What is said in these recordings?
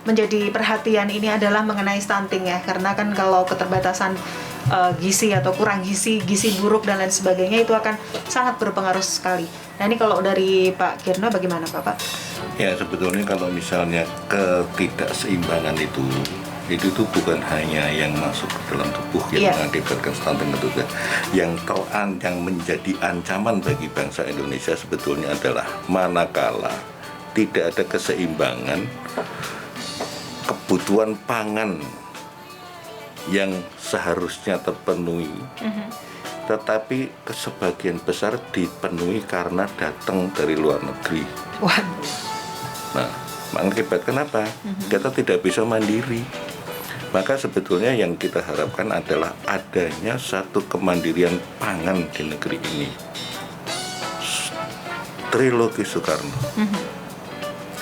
menjadi perhatian ini adalah mengenai stunting ya, karena kan kalau keterbatasan gizi atau kurang gizi buruk dan lain sebagainya itu akan sangat berpengaruh sekali. Nah ini kalau dari Pak Girno bagaimana Pak? Ya sebetulnya kalau misalnya ketidakseimbangan itu tuh bukan hanya yang masuk ke dalam tubuh yang mengakibatkan stunting itu saja. Yang menjadi ancaman bagi bangsa Indonesia sebetulnya adalah manakala tidak ada keseimbangan kebutuhan pangan yang seharusnya terpenuhi, tetapi sebagian besar dipenuhi karena datang dari luar negeri. Nah, mengakibatkan apa? Kita tidak bisa mandiri. Maka sebetulnya yang kita harapkan adalah adanya satu kemandirian pangan di negeri ini. Trilogi Soekarno.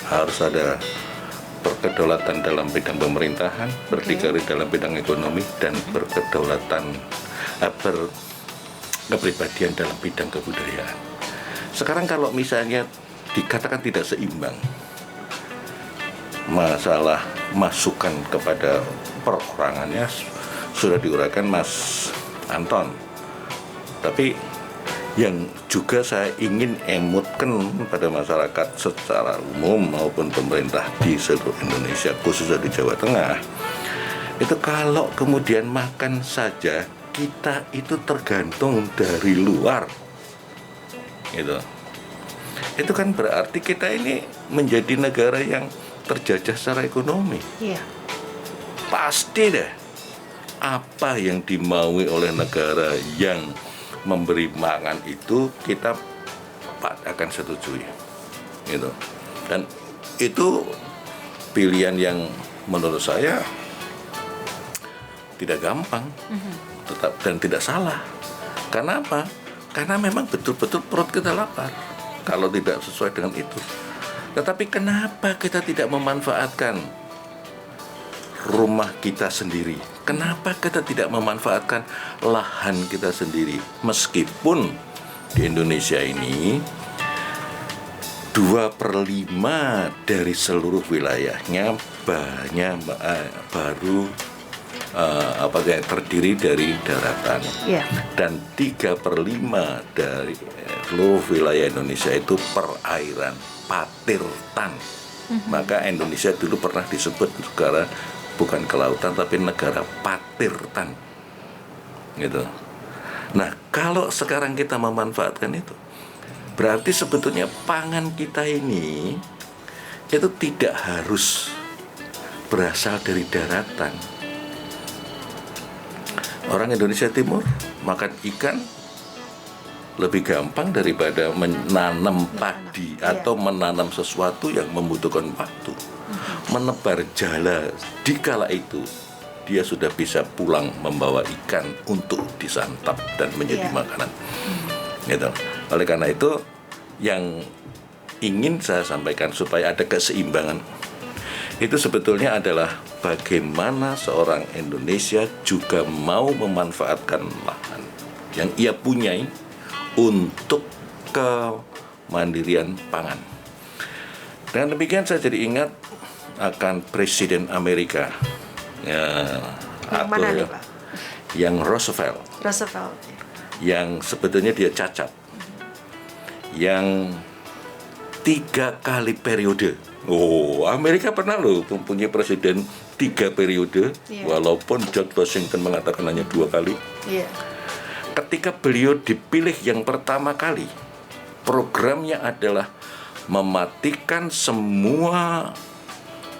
Harus ada berkedaulatan dalam bidang pemerintahan, berdikari dalam bidang ekonomi, dan berkedaulatan berkepribadian dalam bidang kebudayaan. Sekarang kalau misalnya dikatakan tidak seimbang, masalah masukan kepada perorangannya sudah diuraikan Mas Anton. Tapi yang juga saya ingin emutkan pada masyarakat secara umum maupun pemerintah di seluruh Indonesia, khususnya di Jawa Tengah, itu kalau kemudian makan saja kita itu tergantung dari luar, gitu. Itu kan berarti kita ini menjadi negara yang terjajah secara ekonomi. Pasti deh apa yang dimaui oleh negara yang memberi makan itu kita akan setujui, gitu. Dan itu pilihan yang menurut saya tidak gampang, tetap dan tidak salah. Karena apa? Karena memang betul-betul perut kita lapar kalau tidak sesuai dengan itu. Tetapi kenapa kita tidak memanfaatkan rumah kita sendiri? Kenapa kita tidak memanfaatkan lahan kita sendiri? Meskipun di Indonesia ini 2/5 dari seluruh wilayahnya baru terdiri dari daratan, dan 3/5 dari seluruh wilayah Indonesia itu perairan, patirtan. Maka Indonesia dulu pernah disebut negara bukan kelautan tapi negara patirtan, gitu. Nah, kalau sekarang kita memanfaatkan itu, berarti sebetulnya pangan kita ini itu tidak harus berasal dari daratan. Orang Indonesia Timur makan ikan lebih gampang daripada menanam padi atau menanam sesuatu yang membutuhkan waktu. Menebar jala di kala itu dia sudah bisa pulang membawa ikan untuk disantap dan menjadi makanan. Gitu. Oleh karena itu yang ingin saya sampaikan supaya ada keseimbangan itu sebetulnya adalah bagaimana seorang Indonesia juga mau memanfaatkan lahan yang ia punyai untuk kemandirian pangan. Dengan demikian saya jadi ingat akan Presiden Amerika yang mana nih Pak? Yang Roosevelt, yang sebetulnya dia cacat, yang 3 kali periode. Amerika pernah loh mempunyai presiden 3 periode, walaupun George Washington mengatakan hanya 2 kali. Ketika beliau dipilih yang pertama kali, programnya adalah mematikan semua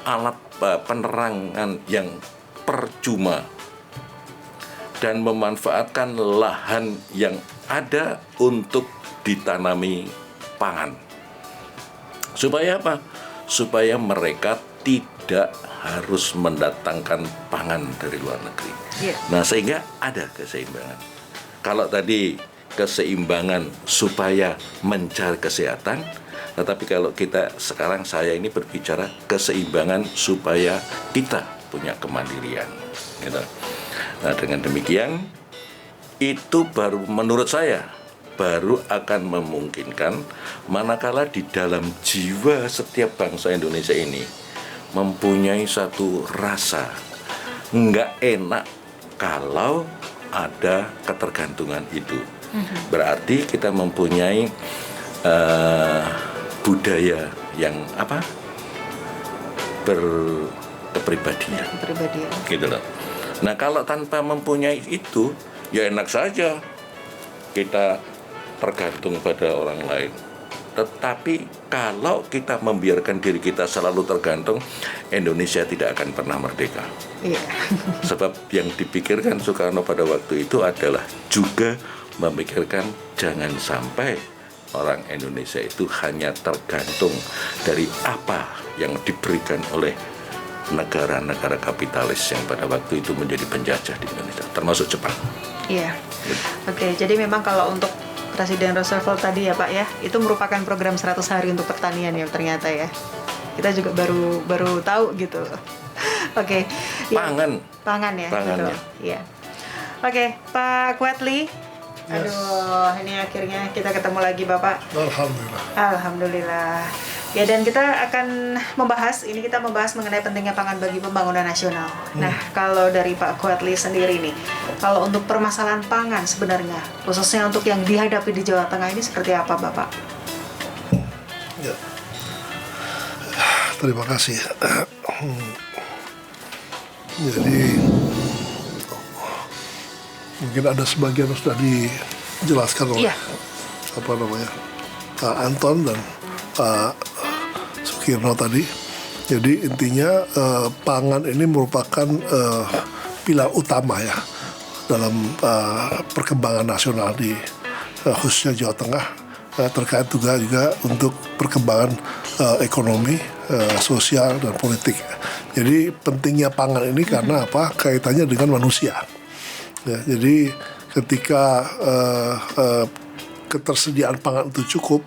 alat penerangan yang percuma dan memanfaatkan lahan yang ada untuk ditanami pangan. Supaya apa? Supaya mereka tidak harus mendatangkan pangan dari luar negeri. Nah, sehingga ada keseimbangan. Kalau tadi keseimbangan supaya mencari kesehatan, tetapi kalau kita sekarang saya ini berbicara keseimbangan supaya kita punya kemandirian, gitu. Nah, dengan demikian itu baru menurut saya baru akan memungkinkan manakala di dalam jiwa setiap bangsa Indonesia ini mempunyai satu rasa nggak enak kalau ada ketergantungan itu. Berarti kita mempunyai budaya yang berkepribadian. Gitu loh. Nah, kalau tanpa mempunyai itu, ya enak saja kita tergantung pada orang lain. Tetapi kalau kita membiarkan diri kita selalu tergantung, Indonesia tidak akan pernah merdeka. Sebab yang dipikirkan Soekarno pada waktu itu adalah juga memikirkan jangan sampai orang Indonesia itu hanya tergantung dari apa yang diberikan oleh negara-negara kapitalis yang pada waktu itu menjadi penjajah di Indonesia, termasuk Jepang. Iya. Oke, jadi memang kalau untuk Presiden Roosevelt tadi ya Pak ya, itu merupakan program 100 hari untuk pertanian ya ternyata ya. Kita juga baru tahu gitu. Oke. Pangan ya. Betul. Iya. Oke, Pak Quadli. Aduh, ini akhirnya kita ketemu lagi Bapak. Alhamdulillah. Ya, dan kita akan membahas mengenai pentingnya pangan bagi pembangunan nasional. Nah, kalau dari Pak Quadli sendiri nih, kalau untuk permasalahan pangan sebenarnya, khususnya untuk yang dihadapi di Jawa Tengah ini seperti apa Bapak? Ya. Terima kasih. Jadi mungkin ada sebagian sudah dijelaskan oleh Pak Anton dan Pak Sukirno tadi. Jadi intinya pangan ini merupakan pilar utama ya dalam perkembangan nasional di khususnya Jawa Tengah, terkait juga untuk perkembangan ekonomi, sosial dan politik. Jadi pentingnya pangan ini karena apa? Kaitannya dengan manusia. Ya, jadi ketika ketersediaan pangan itu cukup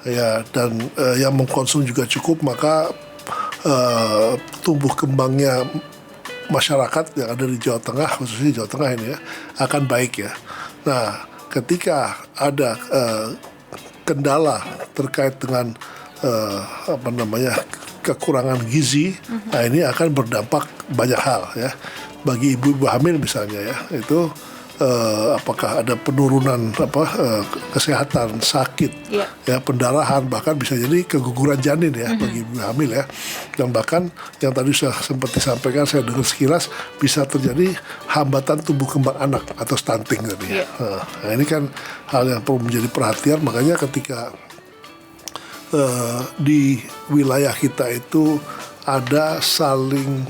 ya, dan yang mengkonsum juga cukup, maka tumbuh kembangnya masyarakat yang ada di Jawa Tengah, khususnya Jawa Tengah ini ya, akan baik ya. Nah, ketika ada kendala terkait dengan kekurangan gizi, nah ini akan berdampak banyak hal ya. Bagi ibu-ibu hamil misalnya ya, itu apakah ada penurunan kesehatan, sakit, ya pendarahan, bahkan bisa jadi keguguran janin ya bagi ibu hamil ya. Dan bahkan yang tadi sudah sempat disampaikan, saya dengar sekilas bisa terjadi hambatan tumbuh kembang anak atau stunting tadi. Nah, ini kan hal yang perlu menjadi perhatian. Makanya ketika di wilayah kita itu ada saling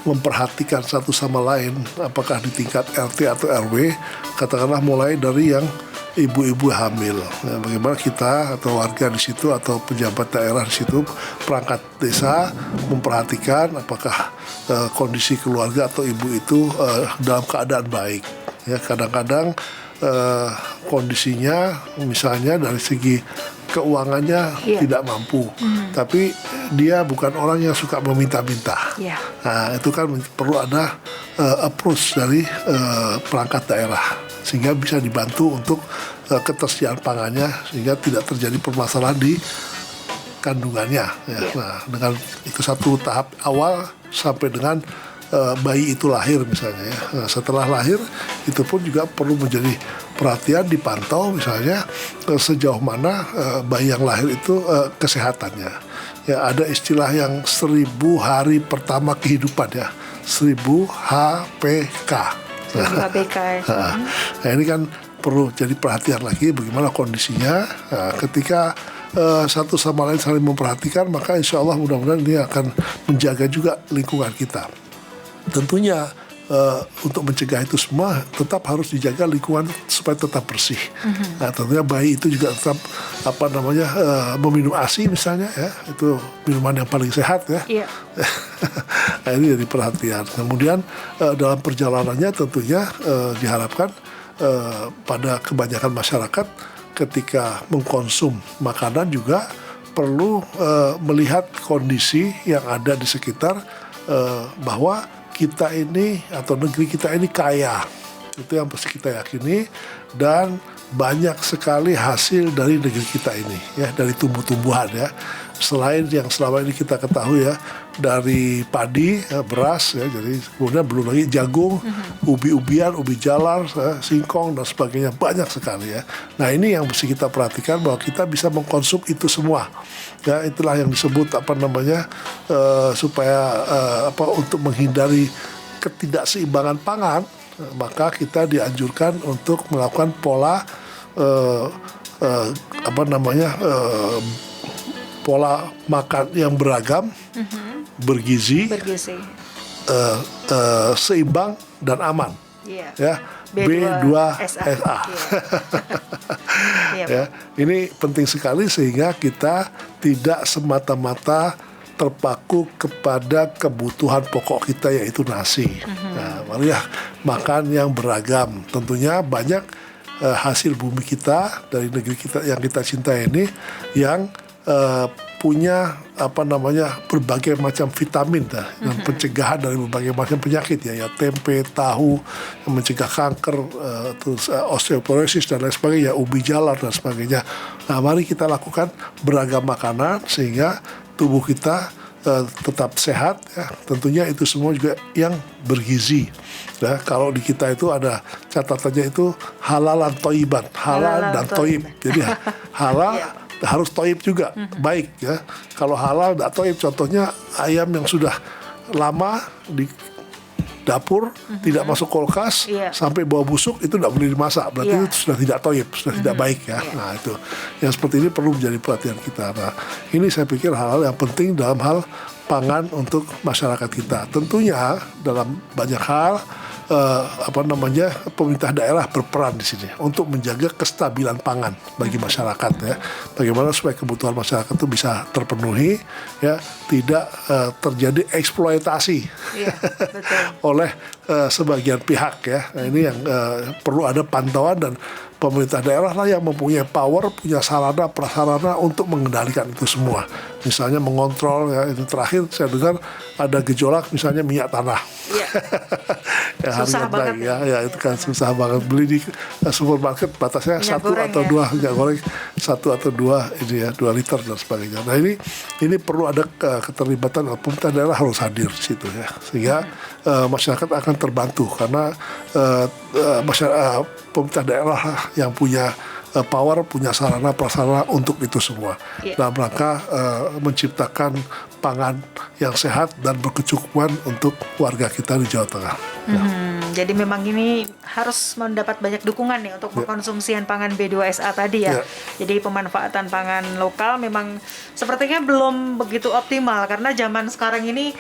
memperhatikan satu sama lain, apakah di tingkat RT atau RW, katakanlah mulai dari yang ibu-ibu hamil, ya, bagaimana kita atau warga di situ atau pejabat daerah di situ, perangkat desa memperhatikan apakah kondisi keluarga atau ibu itu dalam keadaan baik. Ya, kadang-kadang kondisinya misalnya dari segi keuangannya tidak mampu, tapi dia bukan orang yang suka meminta-minta. Nah, itu kan perlu ada approach dari perangkat daerah sehingga bisa dibantu untuk ketersediaan pangannya sehingga tidak terjadi permasalahan di kandungannya. Ya. Nah, dengan itu satu tahap awal sampai dengan bayi itu lahir misalnya ya. Nah, setelah lahir itu pun juga perlu menjadi perhatian, dipantau misalnya sejauh mana bayi yang lahir itu kesehatannya. Ya, ada istilah yang 1000 hari pertama kehidupan ya, 1000 HPK. 1000 HPK. Nah, ini kan perlu jadi perhatian lagi bagaimana kondisinya. Nah, ketika satu sama lain saling memperhatikan, maka insya Allah mudah-mudahan ini akan menjaga juga lingkungan kita. Tentunya untuk mencegah itu semua tetap harus dijaga lingkungan supaya tetap bersih. Nah, tentunya bayi itu juga tetap meminum ASI misalnya ya, itu minuman yang paling sehat ya. Nah, ini jadi perhatian. Kemudian dalam perjalanannya tentunya diharapkan pada kebanyakan masyarakat ketika mengkonsum makanan juga perlu melihat kondisi yang ada di sekitar, bahwa kita ini atau negeri kita ini kaya, itu yang pasti kita yakini, dan banyak sekali hasil dari negeri kita ini ya, dari tumbuh-tumbuhan ya. selain yang selama ini kita ketahui ya dari padi, beras ya, jadi kemudian belum lagi jagung, ubi-ubian, ubi jalar, singkong dan sebagainya, banyak sekali ya. Nah ini yang mesti kita perhatikan bahwa kita bisa mengkonsum itu semua ya, itulah yang disebut supaya untuk menghindari ketidakseimbangan pangan, maka kita dianjurkan untuk melakukan pola pola makan yang beragam, bergizi, seimbang dan aman. Yeah. Ya, B2SA. Ya, ini penting sekali sehingga kita tidak semata-mata terpaku kepada kebutuhan pokok kita yaitu nasi. Nah, mari ya makan yang beragam. Tentunya banyak hasil bumi kita dari negeri kita yang kita cintai ini yang punya berbagai macam vitamin dan pencegahan dari berbagai macam penyakit ya tempe, tahu yang mencegah kanker, terus osteoporosis dan lain sebagainya, ubi jalar dan sebagainya. Nah, mari kita lakukan beragam makanan sehingga tubuh kita tetap sehat ya. Tentunya itu semua juga yang bergizi. Ya, kalau di kita itu ada catatannya itu halalan toiban, halal dan toib. Jadi halal harus toib juga, baik ya. Kalau halal tidak toib, contohnya ayam yang sudah lama di dapur, tidak masuk kulkas, sampai bau busuk, itu tidak boleh dimasak. Berarti itu sudah tidak toib, sudah tidak baik ya. Nah itu, yang seperti ini perlu menjadi perhatian kita. Nah ini saya pikir hal-hal yang penting dalam hal pangan untuk masyarakat kita. Tentunya dalam banyak hal pemerintah daerah berperan di sini untuk menjaga kestabilan pangan bagi masyarakat ya. Bagaimana supaya kebutuhan masyarakat itu bisa terpenuhi ya, tidak terjadi eksploitasi oleh sebagian pihak ya. Nah, ini yang perlu ada pantauan dan pemerintah daerah lah yang mempunyai power, punya sarana prasarana untuk mengendalikan itu semua. Misalnya mengontrol ya, itu terakhir saya dengar ada gejolak misalnya minyak tanah. Ya, susah banget ya itu kan susah banget beli di supermarket batasnya minyak 1 atau 2 minyak goreng 1 atau 2 ini ya 2 liter dan sebagainya. Nah ini perlu ada keterlibatan pemerintah daerah harus hadir di situ ya sehingga masyarakat akan terbantu karena pemerintah daerah yang punya power, punya sarana prasarana untuk itu semua dalam rangka menciptakan pangan yang sehat dan berkecukupan untuk warga kita di Jawa Tengah. Jadi memang ini harus mendapat banyak dukungan nih untuk pengkonsumsian pangan B2SA tadi ya. Jadi pemanfaatan pangan lokal memang sepertinya belum begitu optimal karena zaman sekarang ini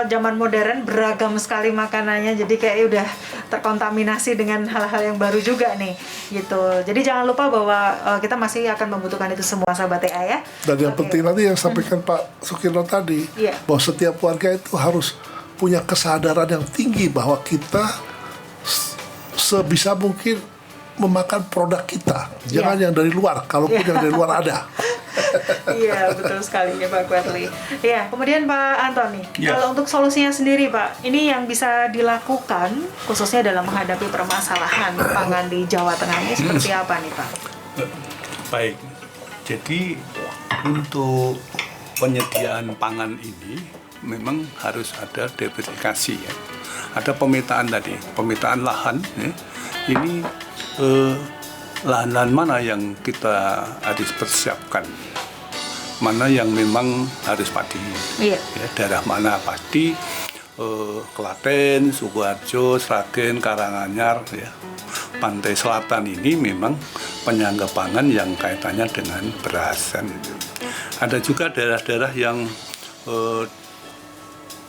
zaman modern beragam sekali makanannya, jadi kayak udah terkontaminasi dengan hal-hal yang baru juga nih gitu. Jadi jangan lupa bahwa kita masih akan membutuhkan itu semua sahabat TA ya. Dan yang penting nanti yang sampaikan Pak Sukirno tadi bahwa setiap warga itu harus punya kesadaran yang tinggi bahwa kita sebisa mungkin memakan produk kita, jangan yang dari luar, kalaupun yang dari luar ada. Iya, betul sekali ya Pak Kuatli. Ya, kemudian Pak Antoni, kalau untuk solusinya sendiri Pak, ini yang bisa dilakukan khususnya dalam menghadapi permasalahan pangan di Jawa Tengah ini seperti apa nih Pak? Baik, jadi untuk penyediaan pangan ini memang harus ada diversifikasi ya. Ada pemetaan tadi, pemetaan lahan ya. Ini lahan-lahan mana yang kita harus persiapkan, mana yang memang harus padi ya, daerah mana padi, Klaten, Sukoharjo, Sragen, Karanganyar ya. Pantai Selatan ini memang penyangga pangan yang kaitannya dengan beras kan. Ada juga daerah-daerah yang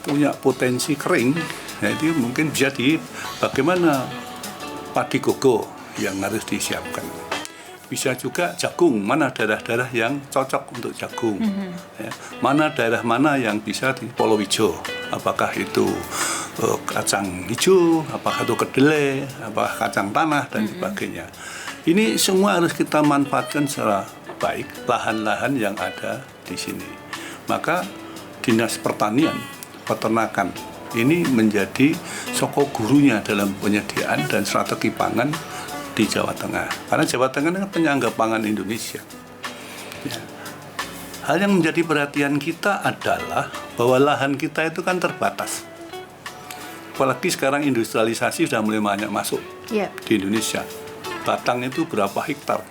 punya potensi kering, ya itu mungkin bisa bagaimana padi gogo yang harus disiapkan. Bisa juga jagung, mana daerah-daerah yang cocok untuk jagung, ya. Mana daerah mana yang bisa di Polowijo, apakah itu kacang hijau, apakah itu kedelai, apakah kacang tanah dan sebagainya. Ini semua harus kita manfaatkan secara baik lahan-lahan yang ada di sini. Maka Dinas Pertanian, Peternakan ini menjadi soko gurunya dalam penyediaan dan strategi pangan di Jawa Tengah. Karena Jawa Tengah ini penyangga pangan Indonesia. Ya. hal yang menjadi perhatian kita adalah bahwa lahan kita itu kan terbatas. Apalagi sekarang industrialisasi sudah mulai banyak masuk di Indonesia. Batang itu berapa hektar.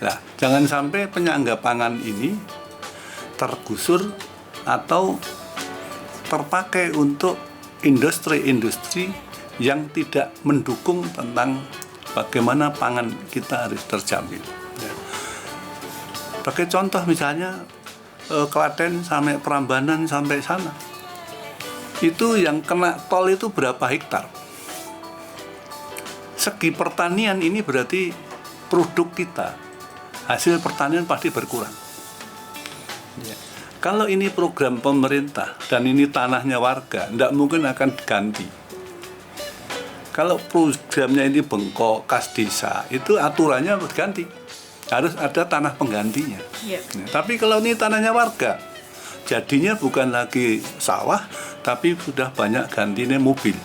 Nah, jangan sampai penyangga pangan ini tergusur atau terpakai untuk industri-industri yang tidak mendukung tentang bagaimana pangan kita harus terjamin. Sebagai contoh misalnya Klaten sampai Prambanan sampai sana, itu yang kena tol itu berapa hektar. Segi pertanian ini berarti produk kita, hasil pertanian pasti berkurang. Kalau ini program pemerintah dan ini tanahnya warga, tidak mungkin akan diganti. Kalau programnya ini bengkok, kas desa, itu aturannya berganti. Harus ada tanah penggantinya. Tapi kalau ini tanahnya warga, jadinya bukan lagi sawah, tapi sudah banyak gantinya mobil.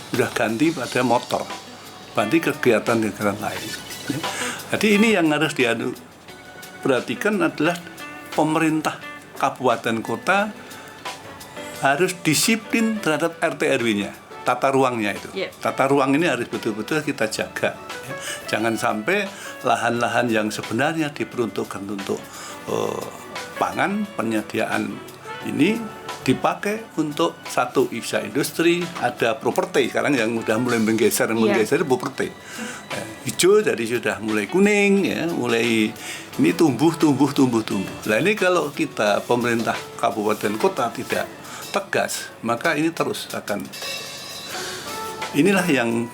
Sudah ganti pada motor, ganti kegiatan-kegiatan lain. Jadi ini yang harus diperhatikan adalah pemerintah kabupaten kota harus disiplin terhadap RT RW-nya, tata ruangnya itu. Tata ruang ini harus betul-betul kita jaga. Jangan sampai lahan-lahan yang sebenarnya diperuntukkan untuk pangan, penyediaan ini dipakai untuk satu bisa industri, ada properti sekarang yang sudah mulai menggeser properti. Hijau jadi sudah mulai kuning, ya, mulai ini tumbuh. Nah ini kalau kita pemerintah kabupaten kota tidak tegas, maka ini terus akan. Inilah yang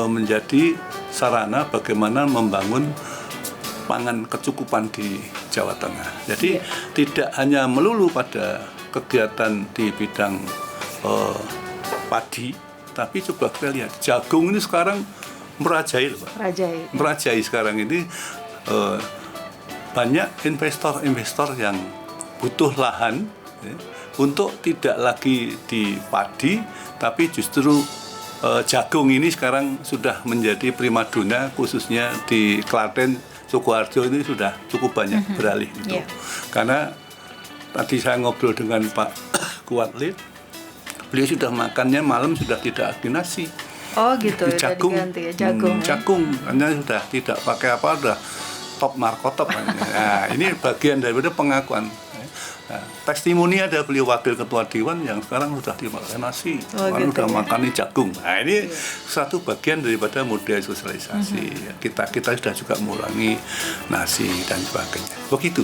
menjadi sarana bagaimana membangun pangan kecukupan di Jawa Tengah. Jadi tidak hanya melulu pada kegiatan di bidang padi, tapi coba kita lihat jagung ini sekarang merajai, Pak. Merajai sekarang ini banyak investor yang butuh lahan untuk tidak lagi di padi, tapi justru jagung ini sekarang sudah menjadi primadona, khususnya di Klaten, Sukoharjo ini sudah cukup banyak beralih itu. Karena tadi saya ngobrol dengan Pak Kuatlit, beliau sudah makannya malam sudah tidak lagi nasi. Oh gitu, jagung, diganti ya, jagung. Jagung, hanya sudah tidak pakai apa, sudah top markotop. Nah, ini bagian daripada pengakuan. Nah, testimoni ada beliau wakil ketua dewan yang sekarang sudah dimakan nasi, sudah makan jagung. Nah, ini satu bagian daripada model sosialisasi. Kita sudah juga mengurangi nasi dan sebagainya. Begitu.